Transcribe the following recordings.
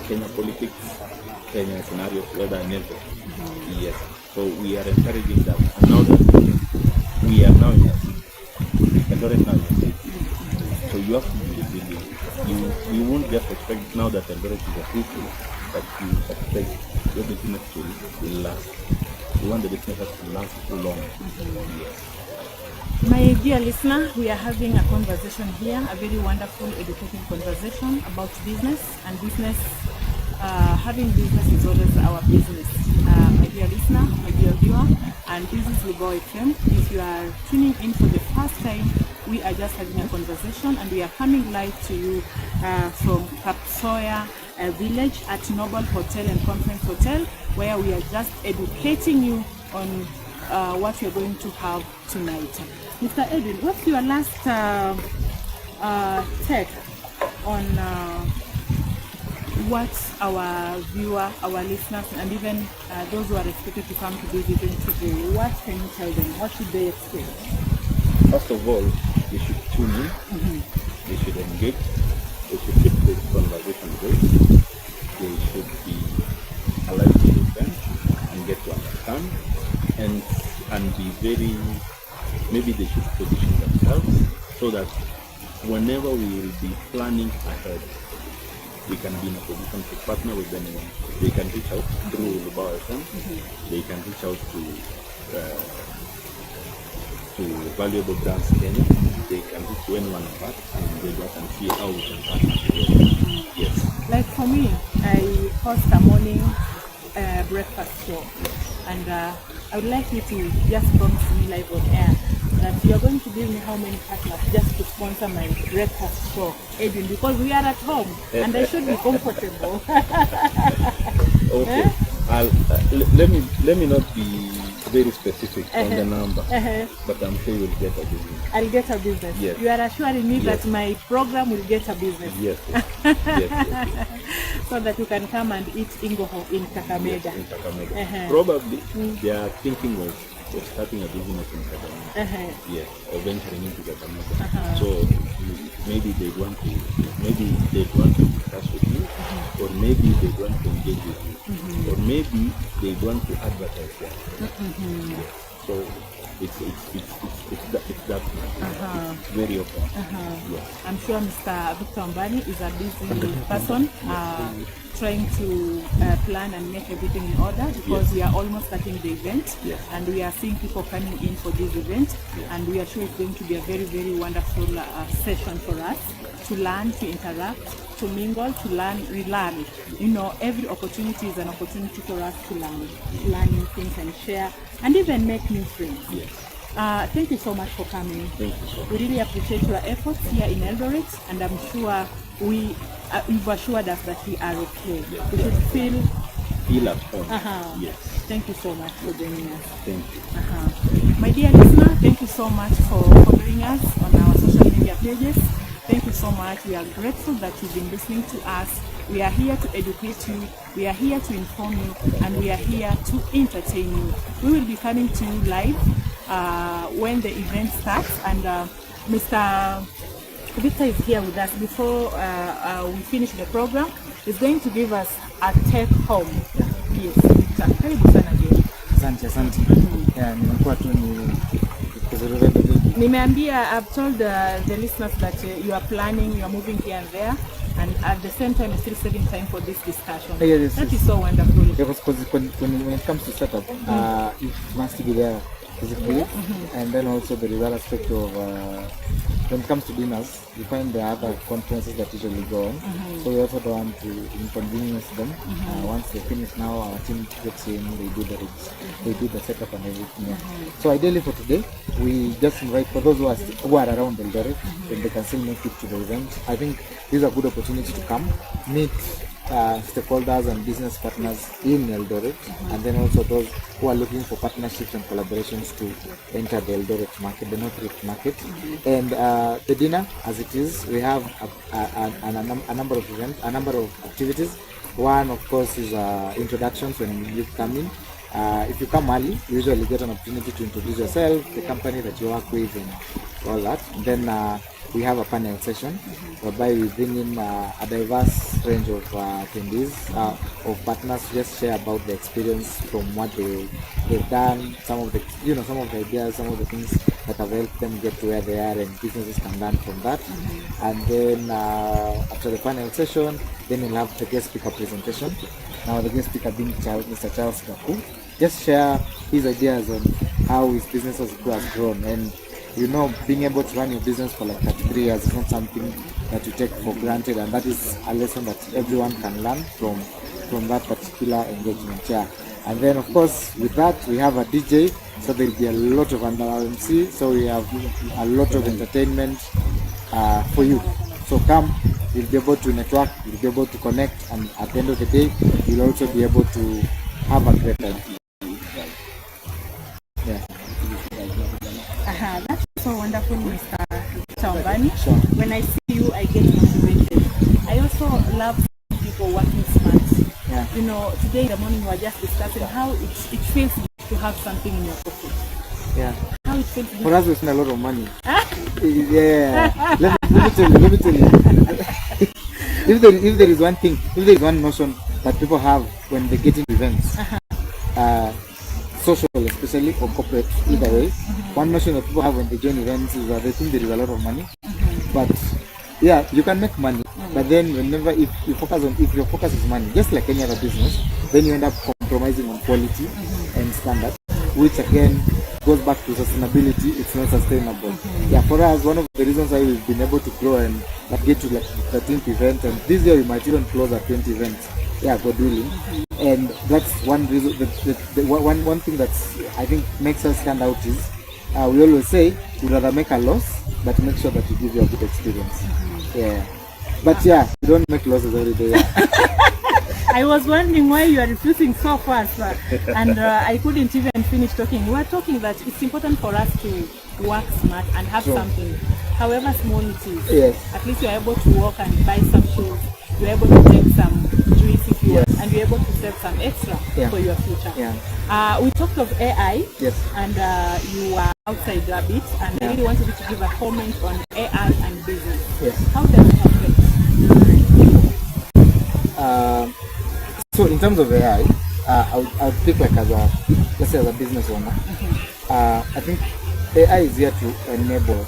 Kenya politics, Kenya scenarios, whether in Eldoret. Yes. So we are encouraging that. And now that we are now in Eldoret now, so you have to be resilient. You won't just expect now that Eldoret is a free school, but you expect your business to last. You want the business to last too long. Yes. My dear listener, we are having a conversation here, a very wonderful, educating conversation about business and business. Having business is always our business. My dear listener, my dear viewer, and this is Libo FM. If you are tuning in for the first time, we are just having a conversation and we are coming live to you from Kapsoya village at Noble Hotel and Conference Hotel, where we are just educating you on what you're going to have tonight. Mr. Edwin, what's your last take on what our viewer, our listeners, and even those who are expected to come to this event today, what can you tell them? What should they expect? First of all, they should tune in, they should engage, they should keep the conversation going, they should be alive to the event and get to understand and be very, maybe they should position themselves so that whenever we will be planning ahead, we can be in a position to partner with anyone. They can reach out through Libo FM, they can reach out to Valuable Brands Kenya, they can reach to anyone of us and they can see how we can partner together. Yes. Like for me, I host a morning breakfast show, and I would like you to just promise me live on air that you are going to give me how many partners just to sponsor my breakfast show, Edwin, because we are at home and I should be comfortable. Okay. Let me not be very specific on the number, but I'm sure you'll get a business. I'll get a business. Yes. You are assuring me Yes. that my program will get a business. Yes. Yes. So that you can come and eat ingoho in Kakamega. Yes, in Kakamega. Probably they are thinking of starting a business in Kakamega. Yes, or venturing into Kakamega. So maybe they want to discuss with you, or maybe they want to engage with you, or maybe they want to advertise there. Yes. So it's that much. It's very open. Yes. I'm sure Mr. Victor Mbani is a busy person trying to plan and make everything in order, because we are almost starting the event, and we are seeing people coming in for this event, and we are sure it's going to be a very, very wonderful session for us to learn, to interact, to mingle, to learn, relearn. You know, every opportunity is an opportunity for us to learn new things and share, and even make new friends. Thank you so much for coming. Thank you so much. We really appreciate your efforts here in Eldoret, and I'm sure you've assured us that we are okay. We should feel at home. Yes. Thank you so much for joining us. Thank you. My dear listener, thank you so much for following us on our social media pages. Thank you so much. We are grateful that you've been listening to us. We are here to educate you, we are here to inform you, and we are here to entertain you. We will be coming to you live when the event starts, and Mr. Victor is here with us. Before we finish the program, he's going to give us a take home. Yes, Victor. Karibu sana again. Asante. Nimekuwa tu kuzurura Nimeambia, I've told the listeners that you are planning, you are moving here and there, and at the same time, you're still saving time for this discussion. Yes, that is so wonderful. Because when it comes to setup, it must be there physically, and then also there is that aspect of when it comes to dinners, you find there are other conferences that usually go on, so we also don't want to inconvenience them. Once they finish, now our team gets in, they do the setup and everything. So ideally for today, we just invite, for those who are around Eldoret, then they can still make it to the event. I think this is a good opportunity to come, meet stakeholders and business partners in Eldoret, and then also those who are looking for partnerships and collaborations to enter the Eldoret market, the North Rift market. And the dinner, as it is, we have a number of events, a number of activities. One, of course, is introductions when you come in. If you come early, you usually get an opportunity to introduce yourself, the company that you work with, and all that. Then we have a panel session whereby we bring in a diverse range of attendees, of partners to just share about the experience from what they've done, some of the ideas, some of the things that have helped them get to where they are, and businesses can learn from that. And then after the panel session, then we'll have the guest speaker presentation. Now the guest speaker being Mr. Charles Kaku, just share his ideas on how his business has grown. And being able to run your business for like 33 years is not something that you take for granted, and that is a lesson that everyone can learn from that particular engagement. Yeah. And then of course with that we have a DJ, so there will be a lot of MC, so we have a lot of entertainment for you. So come, you'll be able to network, you'll be able to connect, and at the end of the day you'll also be able to have a great time. Yeah. That's so wonderful, Mr. Chambani. Sure. When I see you, I get motivated. I also love people working smart. Yeah. Today in the morning we were just discussing how it feels to have something in your pocket. Yeah. How it feels. For us, we spend a lot of money. Yeah. Let me tell you. If there is one thing, if there is one notion that people have when they get into events, social especially, or corporate, either way, one notion that people have when they join events is that they think there is a lot of money. But yeah, you can make money, but then if your focus is money, just like any other business, then you end up compromising on quality and standard, which again goes back to sustainability. It's not sustainable. Yeah, for us, one of the reasons why we've been able to grow and get to like 13th event, and this year we might even close at 20 events. Yeah, God willing. And that's one reason. One thing that's I think makes us stand out is we always say we'd rather make a loss, but make sure that we give you a good experience. Yeah, but yeah, we don't make losses every day. Yeah. I was wondering why you are refusing so fast, and I couldn't even finish talking. We were talking that it's important for us to work smart and have something, however small it is. Yes. At least you're able to walk and buy some shoes. You're able to take some drinks if you want, and you're able to save some extra for your future. Yeah. We talked of AI. Yes. And you are outside a bit, and I really wanted you to give a comment on AI and business. Yes. How does it affect? So in terms of AI, I would think like let's say as a business owner, I think AI is here to enable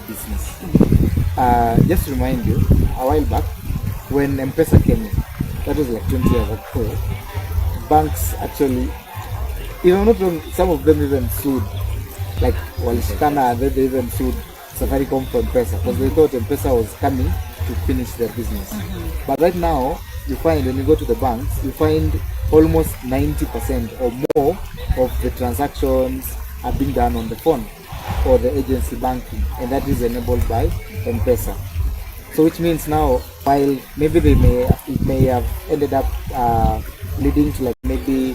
business. Just to remind you, a while back when M-Pesa came in, that was like 20 years ago, banks actually, if I'm not wrong, some of them even sued, like Walishkana, and then they even sued Safaricom for M-Pesa because they thought M-Pesa was coming to finish their business. But right now, you find when you go to the banks, you find almost 90% or more of the transactions are being done on the phone or the agency banking, and that is enabled by M-Pesa. So which means now, while maybe it may have ended up leading to like maybe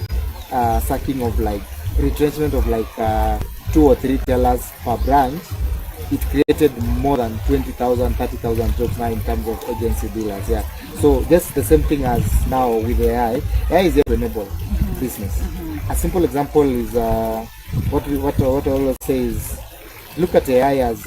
sacking of like retrenchment of like 2 or 3 tellers per branch, it created more than 20,000, 30,000 jobs now in terms of agency dealers. Yeah. So just the same thing as now with AI. AI is here to enable business. A simple example is what I always say is look at AI as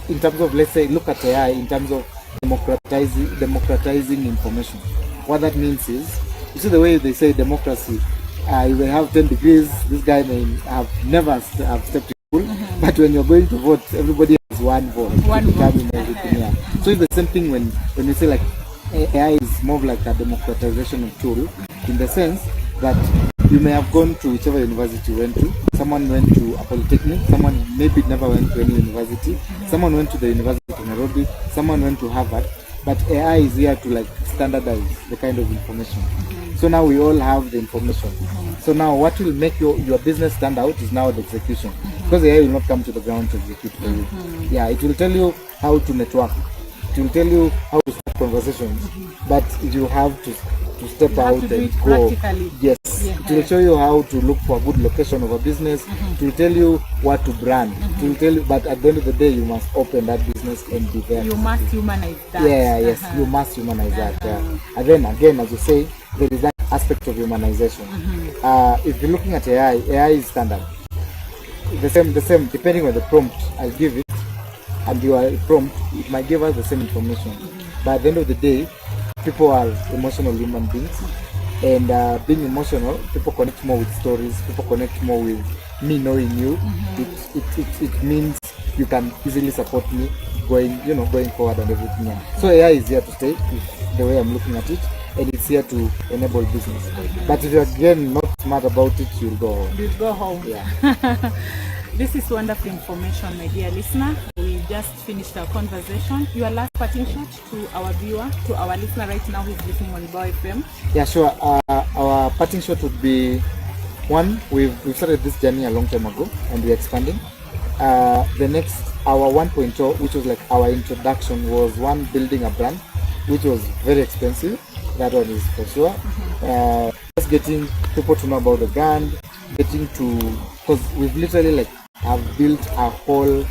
in terms of, let's say, look at AI in terms of democratizing information. What that means is, you see the way they say democracy, you may have 10 degrees, this guy may have never have stepped in school, but when you're going to vote, everybody has one vote to determine everything. Yeah. So it's the same thing when you say like AI is more of like a democratization of tool, in the sense that you may have gone to whichever university you went to. Someone went to a polytechnic, someone maybe never went to any university, someone went to the University of Nairobi, someone went to Harvard, but AI is here to like standardize the kind of information. So now we all have the information. So now what will make your business stand out is now the execution, because AI will not come to the ground to execute for you. Yeah, it will tell you how to network, it will tell you how to start conversations, but you have to step out and go. Yes. It will show you how to look for a good location of a business. It will tell you what to brand. It will tell you, but at the end of the day, you must open that business and be there. You must humanize that. Yes, you must humanize that. And then again, as you say, there is that aspect of humanization. If you're looking at AI, AI is standard. the same, depending on the prompt I give it, and your prompt, it might give us the same information. But at the end of the day, people are emotional human beings, and being emotional, people connect more with stories. People connect more with me knowing you. It means you can easily support me going forward and everything. Yeah. So AI is here to stay, is the way I'm looking at it, and it's here to enable business. But if you're again not smart about it, you'll go home. You'll go home. Yeah. This is wonderful information, my dear listener. We just finished our conversation. Your last parting shot to our viewer, to our listener right now who's listening on Lubao FM. Yeah, sure. Our parting shot would be, one, we've started this journey a long time ago, and we're expanding. The next, our 1.0, which was like our introduction, was one, building a brand, which was very expensive. That one is for sure. Just getting people to know about the brand, getting to, because we've literally like have built a whole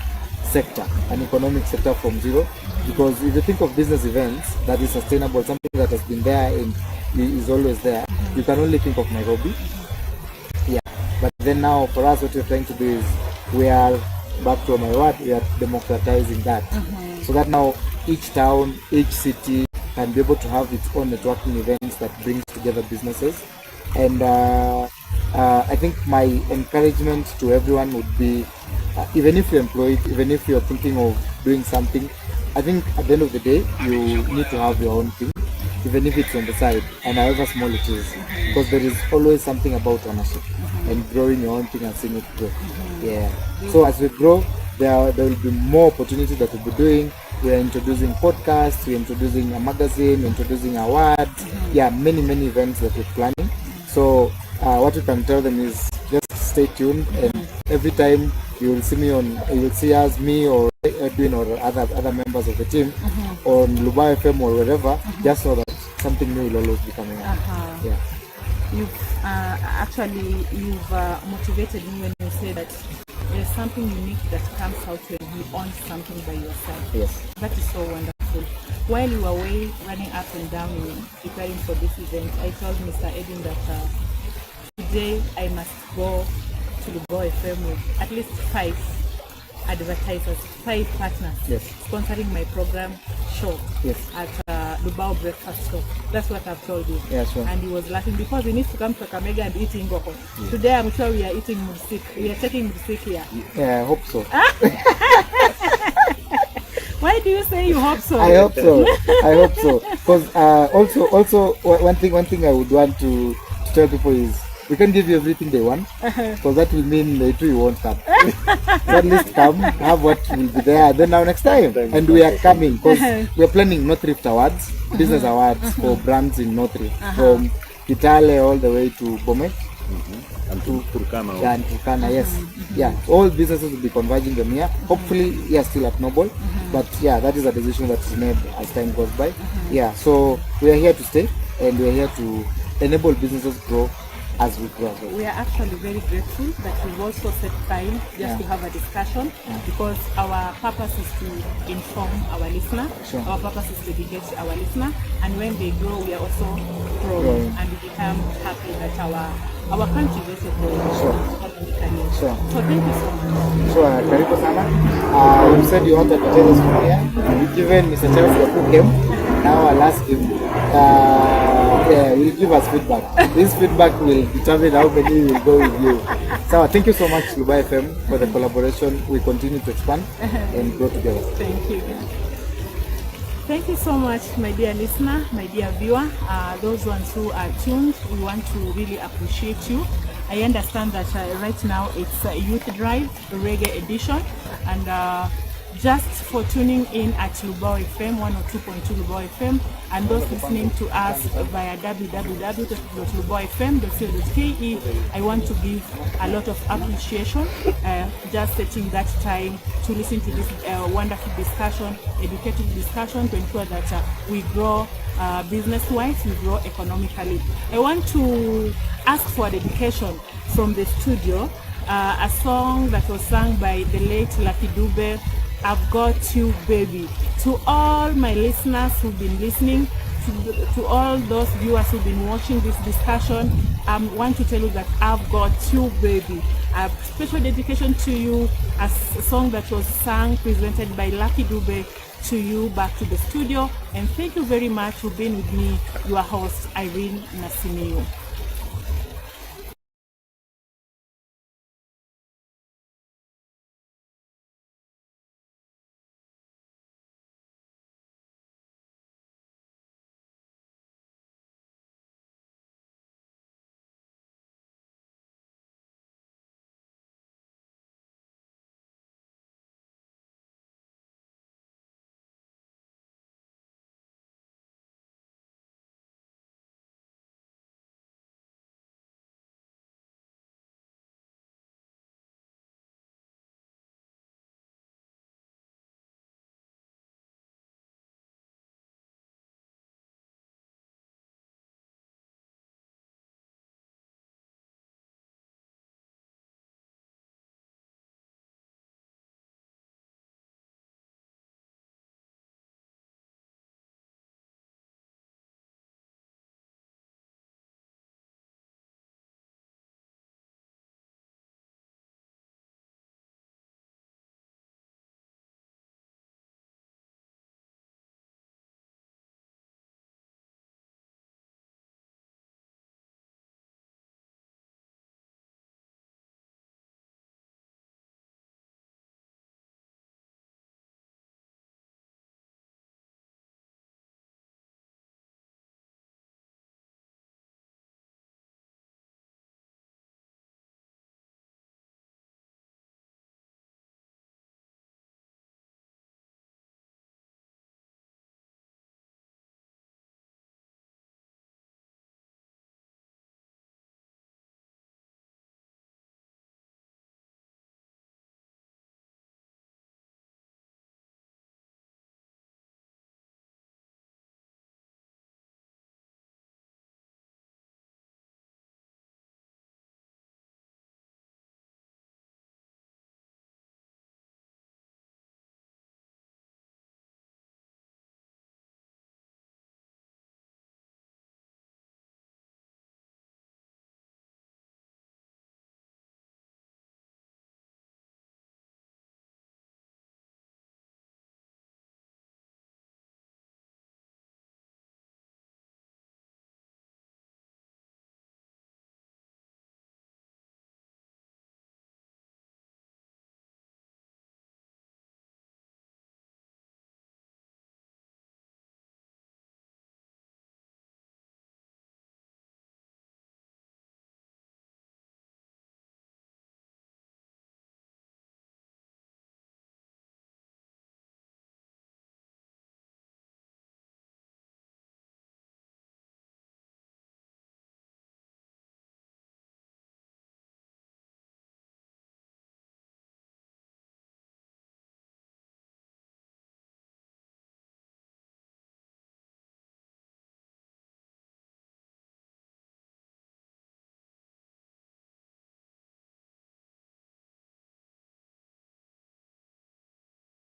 sector, an economic sector from zero. Because if you think of business events that is sustainable, something that has been there and is always there, you can only think of Nairobi. Yeah. But then now for us, what we're trying to do is, we are back to my word, we are democratizing that. So that now each town, each city can be able to have its own networking events that brings together businesses. And I think my encouragement to everyone would be, even if you're employed, even if you're thinking of doing something, I think at the end of the day, you need to have your own thing, even if it's on the side, and however small it is, because there is always something about ownership and growing your own thing and seeing it grow. Yeah. So as we grow, there will be more opportunities that we'll be doing. We are introducing podcasts, we're introducing a magazine, we're introducing awards. Yeah, many events that we're planning. So what we can tell them is just stay tuned, and every time you will see us, me or Edwin or other members of the team on Lubao FM or wherever, just so that something new will always be coming up. Yeah. You've motivated me when you say that there's something unique that comes out when you own something by yourself. Yes. That is so wonderful. While you were away running up and down in preparing for this event, I told Mr. Edwin that today I must go to Lubao FM with at least 5 advertisers, 5 partners, sponsoring my program show at Lubao Breakfast Shop. That's what I've told you. Yeah, sure. And he was laughing because we need to come to Kakamega and eat ingoko. Today I'm sure we are eating mursik. We are taking mursik here. Yeah, I hope so. Why do you say you hope so? I hope so. I hope so. Because also one thing I would want to tell people is, we can give you everything they want, because that will mean they too won't come. So at least come, have what will be there, then now next time. And we are coming, because we are planning North Rift Awards, business awards for brands in North Rift, from Kitale all the way to Bomet. And to Turkana. Yeah, and Turkana, yes. Yeah, all businesses will be converging them here. Hopefully, still at Noble. But yeah, that is a decision that is made as time goes by. Yeah, so we are here to stay, and we are here to enable businesses grow as we grow. We are actually very grateful that we've also set time just to have a discussion, because our purpose is to inform our listener. Sure. Our purpose is to educate our listener, and when they grow, we are also growing, and we become happy that our country is also growing economically. Sure. So thank you so much. Sure, karibu sana. You said you wanted to tell us from here. Given Mr. Chelsea who came, now I'll ask him. He'll give us feedback. This feedback will determine how many will go with you. So thank you so much, Lubao FM, for the collaboration. We continue to expand and grow together. Thank you. Thank you so much, my dear listener, my dear viewer. Those ones who are tuned, we want to really appreciate you. I understand that right now it's a Youth Drive Reggae edition, and just for tuning in at Lubao FM, 102.2 Lubao FM, and those listening to us via www.lubaofm.co.ke, I want to give a lot of appreciation, just taking that time to listen to this wonderful discussion, educative discussion, to ensure that we grow business-wise, we grow economically. I want to ask for a dedication from the studio, a song that was sung by the late Lucky Dube, I've Got You Baby. To all my listeners who've been listening, to all those viewers who've been watching this discussion, I want to tell you that I've got you baby. A special dedication to you, a song that was sung, presented by Lucky Dube, to you back to the studio. And thank you very much for being with me, your host, Irene Nasimiyu.